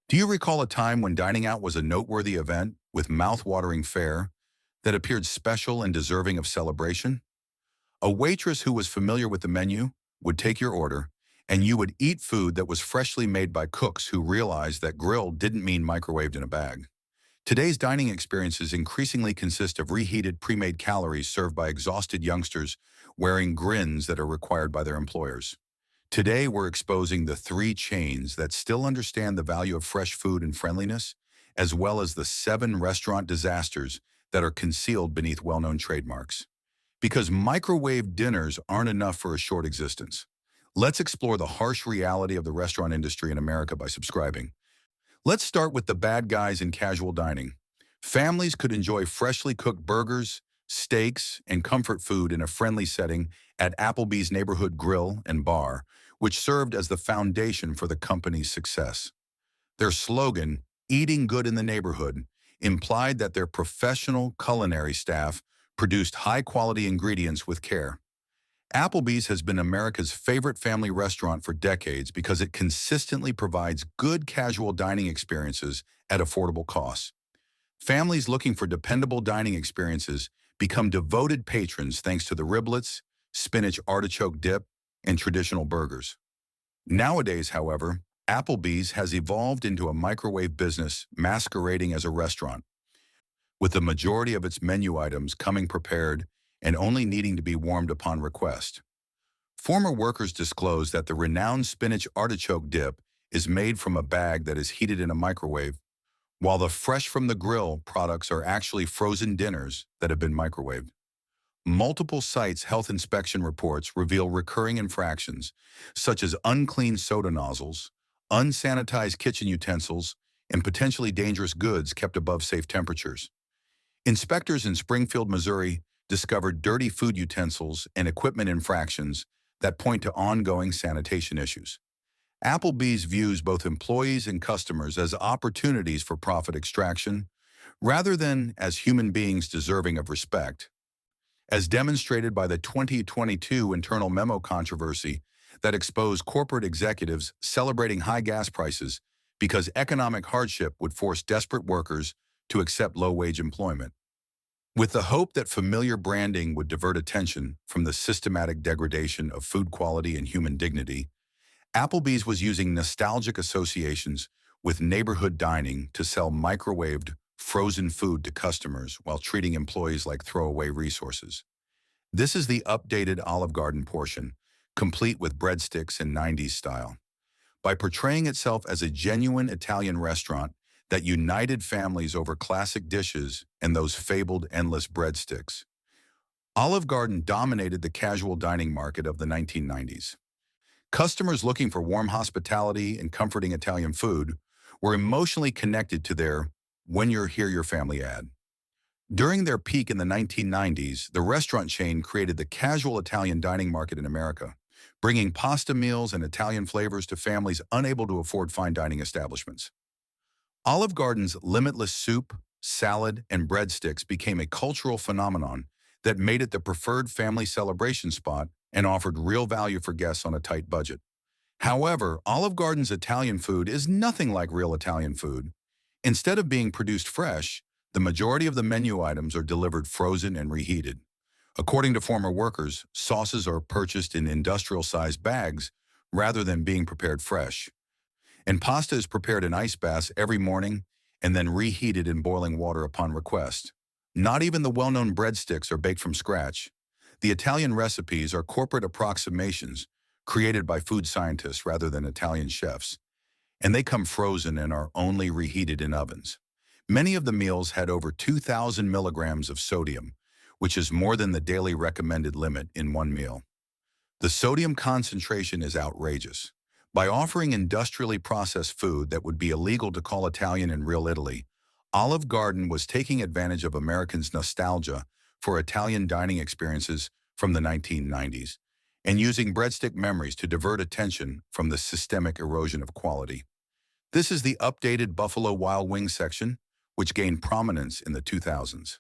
Do you recall a time when dining out was a noteworthy event with mouth-watering fare that appeared special and deserving of celebration? A waitress who was familiar with the menu would take your order, and you would eat food that was freshly made by cooks who realized that grilled didn't mean microwaved in a bag. Today's dining experiences increasingly consist of reheated, pre-made calories served by exhausted youngsters wearing grins that are required by their employers. Today, we're exposing the three chains that still understand the value of fresh food and friendliness, as well as the seven restaurant disasters that are concealed beneath well-known trademarks. Because microwave dinners aren't enough for a short existence. Let's explore the harsh reality of the restaurant industry in America by subscribing. Let's start with the bad guys in casual dining. Families could enjoy freshly cooked burgers, steaks, and comfort food in a friendly setting at Applebee's neighborhood grill and bar, which served as the foundation for the company's success. Their slogan, "Eating Good in the Neighborhood," implied that their professional culinary staff produced high-quality ingredients with care. Applebee's has been America's favorite family restaurant for decades because it consistently provides good casual dining experiences at affordable costs. Families looking for dependable dining experiences become devoted patrons thanks to the riblets, spinach artichoke dip, and traditional burgers. Nowadays, however, Applebee's has evolved into a microwave business masquerading as a restaurant, with the majority of its menu items coming prepared and only needing to be warmed upon request. Former workers disclosed that the renowned spinach artichoke dip is made from a bag that is heated in a microwave, while the fresh from the grill products are actually frozen dinners that have been microwaved. Multiple sites' health inspection reports reveal recurring infractions, such as unclean soda nozzles, unsanitized kitchen utensils, and potentially dangerous goods kept above safe temperatures. Inspectors in Springfield, Missouri, discovered dirty food utensils and equipment infractions that point to ongoing sanitation issues. Applebee's views both employees and customers as opportunities for profit extraction, rather than as human beings deserving of respect, as demonstrated by the 2022 internal memo controversy that exposed corporate executives celebrating high gas prices because economic hardship would force desperate workers to accept low-wage employment. With the hope that familiar branding would divert attention from the systematic degradation of food quality and human dignity, Applebee's was using nostalgic associations with neighborhood dining to sell microwaved, frozen food to customers while treating employees like throwaway resources. This is the updated Olive Garden portion, complete with breadsticks in 90s style. By portraying itself as a genuine Italian restaurant that united families over classic dishes and those fabled endless breadsticks, Olive Garden dominated the casual dining market of the 1990s. Customers looking for warm hospitality and comforting Italian food were emotionally connected to their "When You're Here, Your Family" ad. During their peak in the 1990s, the restaurant chain created the casual Italian dining market in America, bringing pasta meals and Italian flavors to families unable to afford fine dining establishments. Olive Garden's limitless soup, salad, and breadsticks became a cultural phenomenon that made it the preferred family celebration spot and offered real value for guests on a tight budget. However, Olive Garden's Italian food is nothing like real Italian food. Instead of being produced fresh, the majority of the menu items are delivered frozen and reheated. According to former workers, sauces are purchased in industrial-sized bags rather than being prepared fresh. And pasta is prepared in ice baths every morning and then reheated in boiling water upon request. Not even the well-known breadsticks are baked from scratch. The Italian recipes are corporate approximations created by food scientists rather than Italian chefs, and they come frozen and are only reheated in ovens. Many of the meals had over 2,000 milligrams of sodium, which is more than the daily recommended limit in one meal. The sodium concentration is outrageous. By offering industrially processed food that would be illegal to call Italian in real Italy, Olive Garden was taking advantage of Americans' nostalgia for Italian dining experiences from the 1990s and using breadstick memories to divert attention from the systemic erosion of quality. This is the updated Buffalo Wild Wings section, which gained prominence in the 2000s.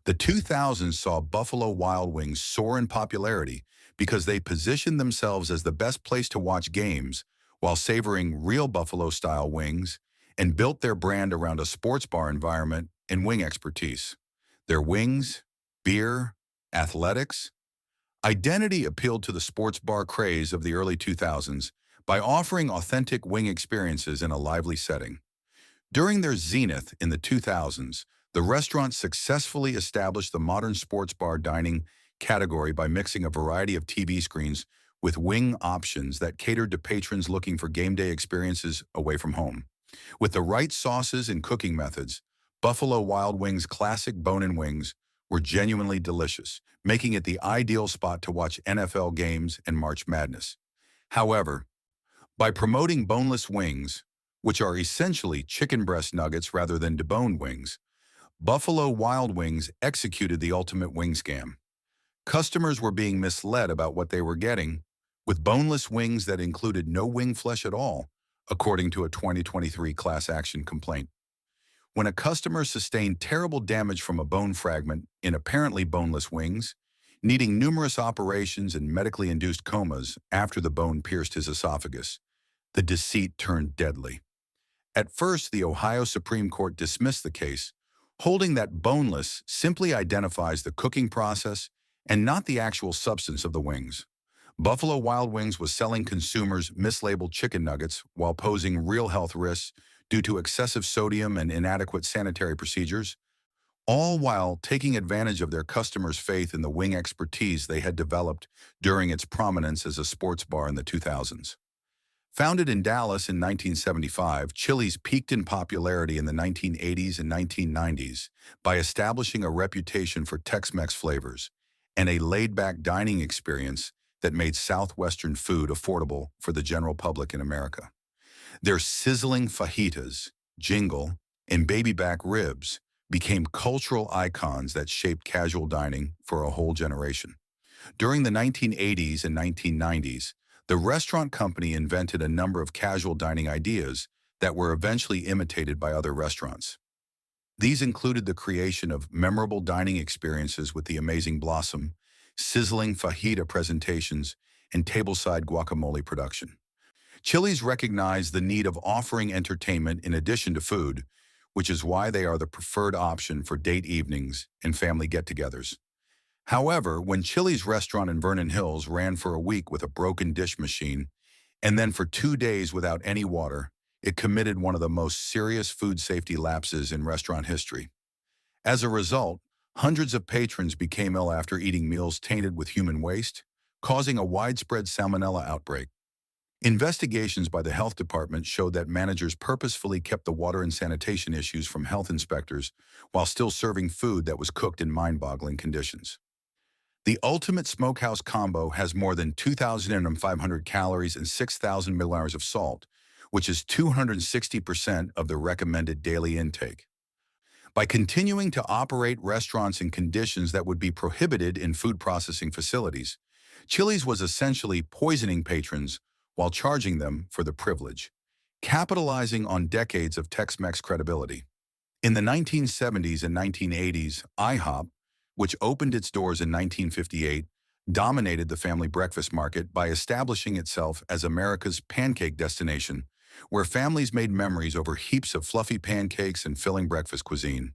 The 2000s saw Buffalo Wild Wings soar in popularity because they positioned themselves as the best place to watch games while savoring real Buffalo-style wings and built their brand around a sports bar environment and wing expertise. Their wings, beer, athletics, identity appealed to the sports bar craze of the early 2000s by offering authentic wing experiences in a lively setting. During their zenith in the 2000s, the restaurant successfully established the modern sports bar dining category by mixing a variety of TV screens with wing options that catered to patrons looking for game day experiences away from home. With the right sauces and cooking methods, Buffalo Wild Wings' classic bone-in wings were genuinely delicious, making it the ideal spot to watch NFL games and March Madness. However, by promoting boneless wings, which are essentially chicken breast nuggets rather than deboned wings, Buffalo Wild Wings executed the ultimate wing scam. Customers were being misled about what they were getting, with boneless wings that included no wing flesh at all, according to a 2023 class action complaint. When a customer sustained terrible damage from a bone fragment in apparently boneless wings, needing numerous operations and medically induced comas after the bone pierced his esophagus, the deceit turned deadly. At first, the Ohio Supreme Court dismissed the case, holding that boneless simply identifies the cooking process and not the actual substance of the wings. Buffalo Wild Wings was selling consumers mislabeled chicken nuggets while posing real health risks due to excessive sodium and inadequate sanitary procedures, all while taking advantage of their customers' faith in the wing expertise they had developed during its prominence as a sports bar in the 2000s. Founded in Dallas in 1975, Chili's peaked in popularity in the 1980s and 1990s by establishing a reputation for Tex-Mex flavors and a laid-back dining experience that made Southwestern food affordable for the general public in America. Their sizzling fajitas, jingle, and baby back ribs became cultural icons that shaped casual dining for a whole generation. During the 1980s and 1990s, the restaurant company invented a number of casual dining ideas that were eventually imitated by other restaurants. These included the creation of memorable dining experiences with the Amazing Blossom, sizzling fajita presentations, and tableside guacamole production. Chili's recognized the need of offering entertainment in addition to food, which is why they are the preferred option for date evenings and family get-togethers. However, when Chili's restaurant in Vernon Hills ran for a week with a broken dish machine, and then for 2 days without any water, it committed one of the most serious food safety lapses in restaurant history. As a result, hundreds of patrons became ill after eating meals tainted with human waste, causing a widespread Salmonella outbreak. Investigations by the health department showed that managers purposefully kept the water and sanitation issues from health inspectors while still serving food that was cooked in mind-boggling conditions. The Ultimate Smokehouse Combo has more than 2,500 calories and 6,000 milliliters of salt, which is 260% of the recommended daily intake. By continuing to operate restaurants in conditions that would be prohibited in food processing facilities, Chili's was essentially poisoning patrons while charging them for the privilege, capitalizing on decades of Tex-Mex credibility. In the 1970s and 1980s, IHOP, which opened its doors in 1958, dominated the family breakfast market by establishing itself as America's pancake destination, where families made memories over heaps of fluffy pancakes and filling breakfast cuisine.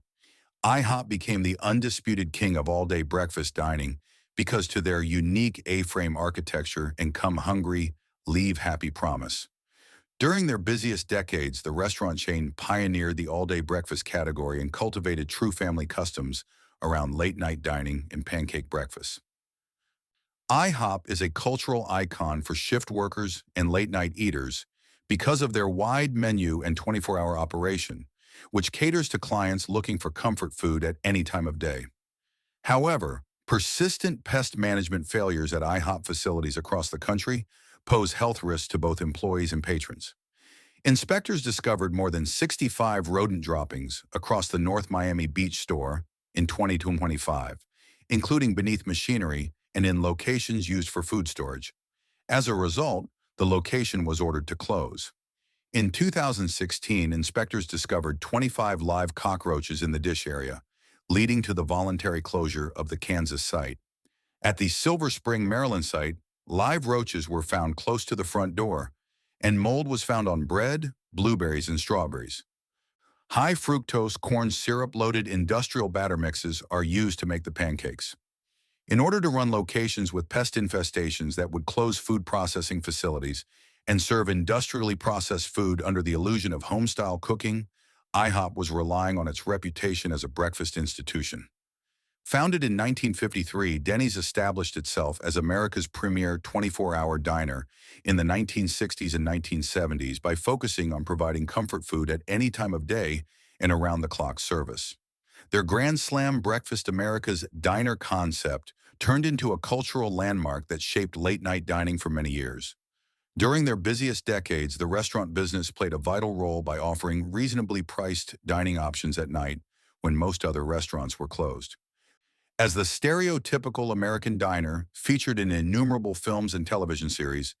IHOP became the undisputed king of all-day breakfast dining because to their unique A-frame architecture and come hungry, leave happy promise. During their busiest decades, the restaurant chain pioneered the all-day breakfast category and cultivated true family customs around late-night dining and pancake breakfast. IHOP is a cultural icon for shift workers and late-night eaters because of their wide menu and 24-hour operation, which caters to clients looking for comfort food at any time of day. However, persistent pest management failures at IHOP facilities across the country pose health risks to both employees and patrons. Inspectors discovered more than 65 rodent droppings across the North Miami Beach store in 2025, including beneath machinery and in locations used for food storage. As a result, the location was ordered to close. In 2016, inspectors discovered 25 live cockroaches in the dish area, leading to the voluntary closure of the Kansas site. At the Silver Spring, Maryland site, live roaches were found close to the front door, and mold was found on bread, blueberries, and strawberries. High fructose corn syrup-loaded industrial batter mixes are used to make the pancakes. In order to run locations with pest infestations that would close food processing facilities and serve industrially processed food under the illusion of home-style cooking, IHOP was relying on its reputation as a breakfast institution. Founded in 1953, Denny's established itself as America's premier 24-hour diner in the 1960s and 1970s by focusing on providing comfort food at any time of day and around-the-clock service. Their Grand Slam Breakfast America's Diner concept turned into a cultural landmark that shaped late-night dining for many years. During their busiest decades, the restaurant business played a vital role by offering reasonably priced dining options at night when most other restaurants were closed. As the stereotypical American diner featured in innumerable films and television series,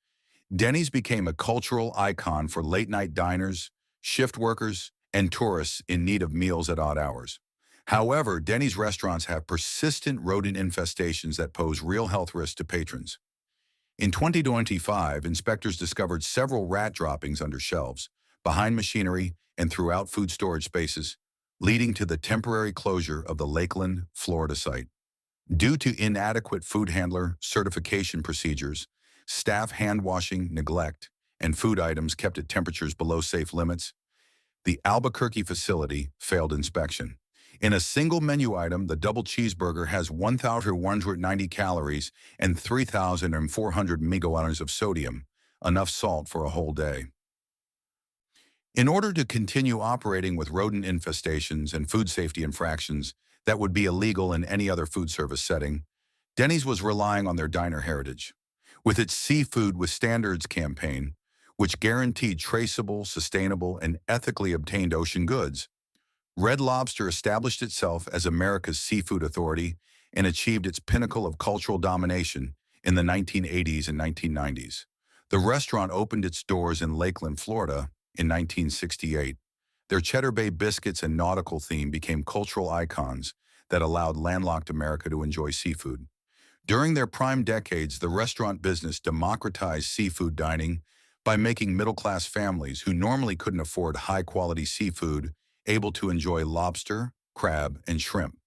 Denny's became a cultural icon for late-night diners, shift workers, and tourists in need of meals at odd hours. However, Denny's restaurants have persistent rodent infestations that pose real health risks to patrons. In 2025, inspectors discovered several rat droppings under shelves, behind machinery, and throughout food storage spaces, leading to the temporary closure of the Lakeland, Florida site. Due to inadequate food handler certification procedures, staff hand-washing neglect, and food items kept at temperatures below safe limits, the Albuquerque facility failed inspection. In a single menu item, the double cheeseburger has 1,190 calories and 3,400 micrograms of sodium, enough salt for a whole day. In order to continue operating with rodent infestations and food safety infractions that would be illegal in any other food service setting, Denny's was relying on their diner heritage. With its Seafood with Standards campaign, which guaranteed traceable, sustainable, and ethically obtained ocean goods, Red Lobster established itself as America's seafood authority and achieved its pinnacle of cultural domination in the 1980s and 1990s. The restaurant opened its doors in Lakeland, Florida in 1968. Their Cheddar Bay biscuits and nautical theme became cultural icons that allowed landlocked America to enjoy seafood. During their prime decades, the restaurant business democratized seafood dining by making middle-class families who normally couldn't afford high-quality seafood able to enjoy lobster, crab, and shrimp.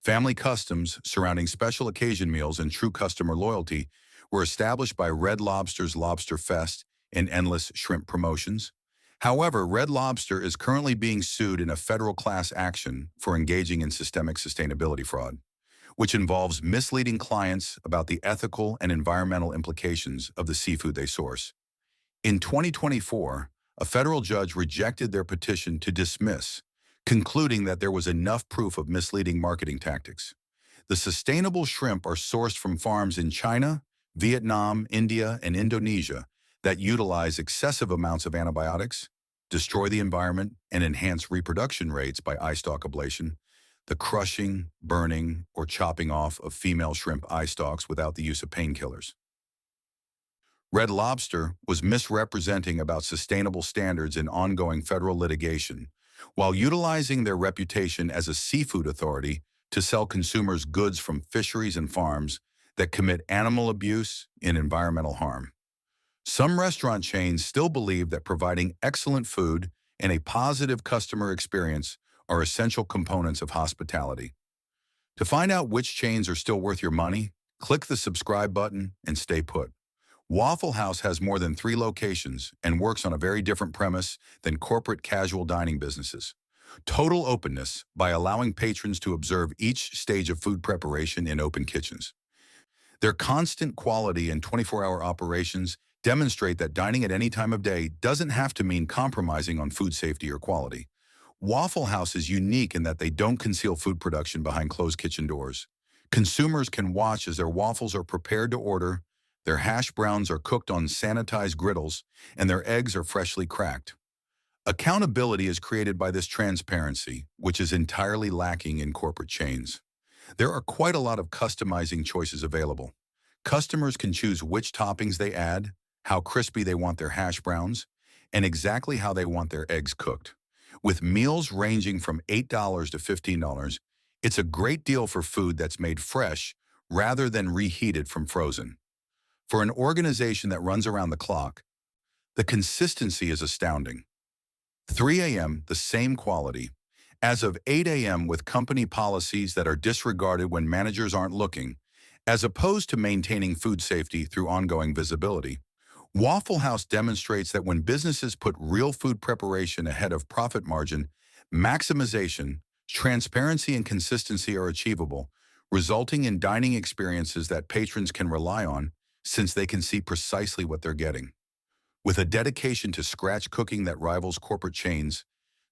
Family customs surrounding special occasion meals and true customer loyalty were established by Red Lobster's Lobster Fest and endless shrimp promotions. However, Red Lobster is currently being sued in a federal class action for engaging in systemic sustainability fraud, which involves misleading clients about the ethical and environmental implications of the seafood they source. In 2024, a federal judge rejected their petition to dismiss, concluding that there was enough proof of misleading marketing tactics. The sustainable shrimp are sourced from farms in China, Vietnam, India, and Indonesia that utilize excessive amounts of antibiotics, destroy the environment, and enhance reproduction rates by eye stalk ablation, the crushing, burning, or chopping off of female shrimp eye stalks without the use of painkillers. Red Lobster was misrepresenting about sustainable standards in ongoing federal litigation, while utilizing their reputation as a seafood authority to sell consumers goods from fisheries and farms that commit animal abuse and environmental harm. Some restaurant chains still believe that providing excellent food and a positive customer experience are essential components of hospitality. To find out which chains are still worth your money, click the subscribe button and stay put. Waffle House has more than 3 locations and works on a very different premise than corporate casual dining businesses. Total openness by allowing patrons to observe each stage of food preparation in open kitchens. Their constant quality and 24-hour operations demonstrate that dining at any time of day doesn't have to mean compromising on food safety or quality. Waffle House is unique in that they don't conceal food production behind closed kitchen doors. Consumers can watch as their waffles are prepared to order, their hash browns are cooked on sanitized griddles, and their eggs are freshly cracked. Accountability is created by this transparency, which is entirely lacking in corporate chains. There are quite a lot of customizing choices available. Customers can choose which toppings they add, how crispy they want their hash browns, and exactly how they want their eggs cooked. With meals ranging from $8 to $15, it's a great deal for food that's made fresh rather than reheated from frozen. For an organization that runs around the clock, the consistency is astounding. 3 a.m., the same quality. As of 8 a.m. with company policies that are disregarded when managers aren't looking, as opposed to maintaining food safety through ongoing visibility. Waffle House demonstrates that when businesses put real food preparation ahead of profit margin, maximization, transparency, and consistency are achievable, resulting in dining experiences that patrons can rely on since they can see precisely what they're getting. With a dedication to scratch cooking that rivals corporate chains,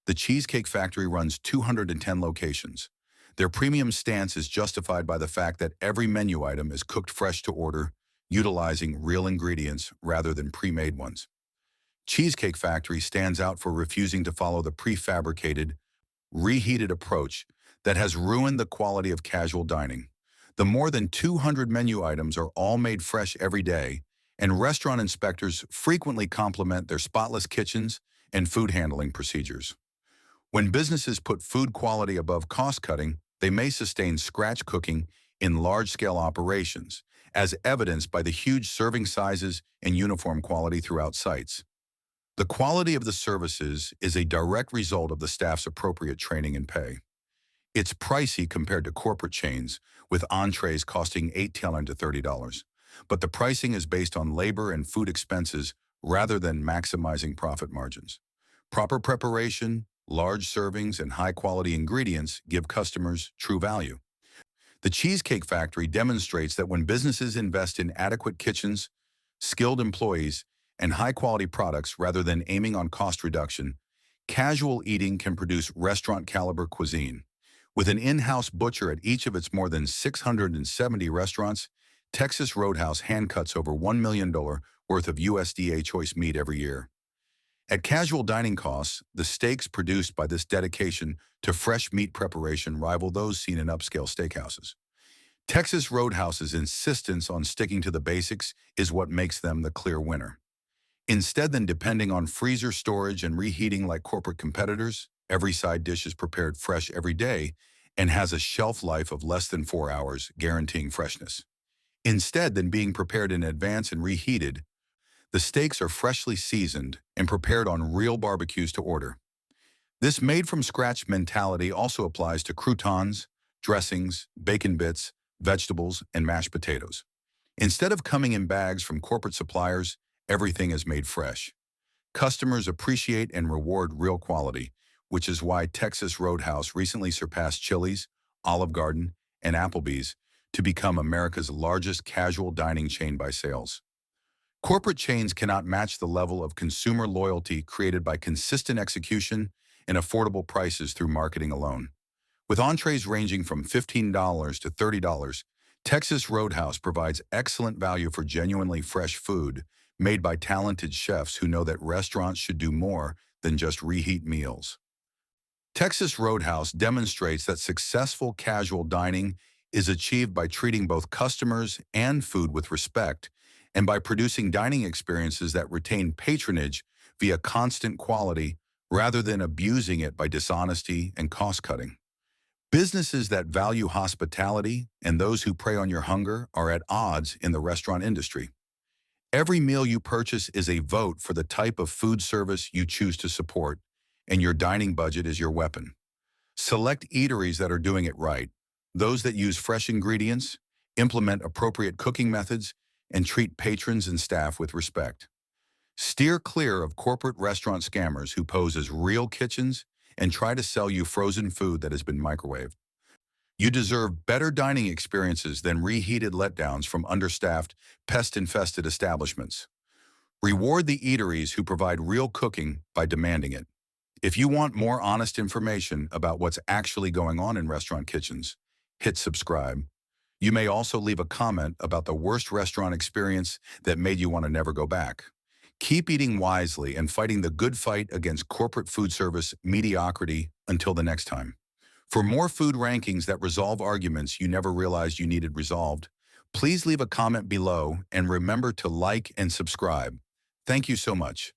the Cheesecake Factory runs 210 locations. Their premium stance is justified by the fact that every menu item is cooked fresh to order, utilizing real ingredients rather than pre-made ones. Cheesecake Factory stands out for refusing to follow the prefabricated, reheated approach that has ruined the quality of casual dining. The more than 200 menu items are all made fresh every day, and restaurant inspectors frequently compliment their spotless kitchens and food handling procedures. When businesses put food quality above cost cutting, they may sustain scratch cooking in large-scale operations, as evidenced by the huge serving sizes and uniform quality throughout sites. The quality of the services is a direct result of the staff's appropriate training and pay. It's pricey compared to corporate chains, with entrees costing $18 to $30, but the pricing is based on labor and food expenses rather than maximizing profit margins. Proper preparation, large servings, and high-quality ingredients give customers true value. The Cheesecake Factory demonstrates that when businesses invest in adequate kitchens, skilled employees, and high-quality products rather than aiming on cost reduction, casual eating can produce restaurant-caliber cuisine. With an in-house butcher at each of its more than 670 restaurants, Texas Roadhouse hand-cuts over $1 million worth of USDA choice meat every year. At casual dining costs, the steaks produced by this dedication to fresh meat preparation rival those seen in upscale steakhouses. Texas Roadhouse's insistence on sticking to the basics is what makes them the clear winner. Instead than depending on freezer storage and reheating like corporate competitors, every side dish is prepared fresh every day and has a shelf life of less than 4 hours, guaranteeing freshness. Instead than being prepared in advance and reheated, the steaks are freshly seasoned and prepared on real barbecues to order. This made-from-scratch mentality also applies to croutons, dressings, bacon bits, vegetables, and mashed potatoes. Instead of coming in bags from corporate suppliers, everything is made fresh. Customers appreciate and reward real quality, which is why Texas Roadhouse recently surpassed Chili's, Olive Garden, and Applebee's to become America's largest casual dining chain by sales. Corporate chains cannot match the level of consumer loyalty created by consistent execution and affordable prices through marketing alone. With entrees ranging from $15 to $30, Texas Roadhouse provides excellent value for genuinely fresh food made by talented chefs who know that restaurants should do more than just reheat meals. Texas Roadhouse demonstrates that successful casual dining is achieved by treating both customers and food with respect and by producing dining experiences that retain patronage via constant quality rather than abusing it by dishonesty and cost-cutting. Businesses that value hospitality and those who prey on your hunger are at odds in the restaurant industry. Every meal you purchase is a vote for the type of food service you choose to support, and your dining budget is your weapon. Select eateries that are doing it right, those that use fresh ingredients, implement appropriate cooking methods, and treat patrons and staff with respect. Steer clear of corporate restaurant scammers who pose as real kitchens and try to sell you frozen food that has been microwaved. You deserve better dining experiences than reheated letdowns from understaffed, pest-infested establishments. Reward the eateries who provide real cooking by demanding it. If you want more honest information about what's actually going on in restaurant kitchens, hit subscribe. You may also leave a comment about the worst restaurant experience that made you want to never go back. Keep eating wisely and fighting the good fight against corporate food service mediocrity until the next time. For more food rankings that resolve arguments you never realized you needed resolved, please leave a comment below and remember to like and subscribe. Thank you so much.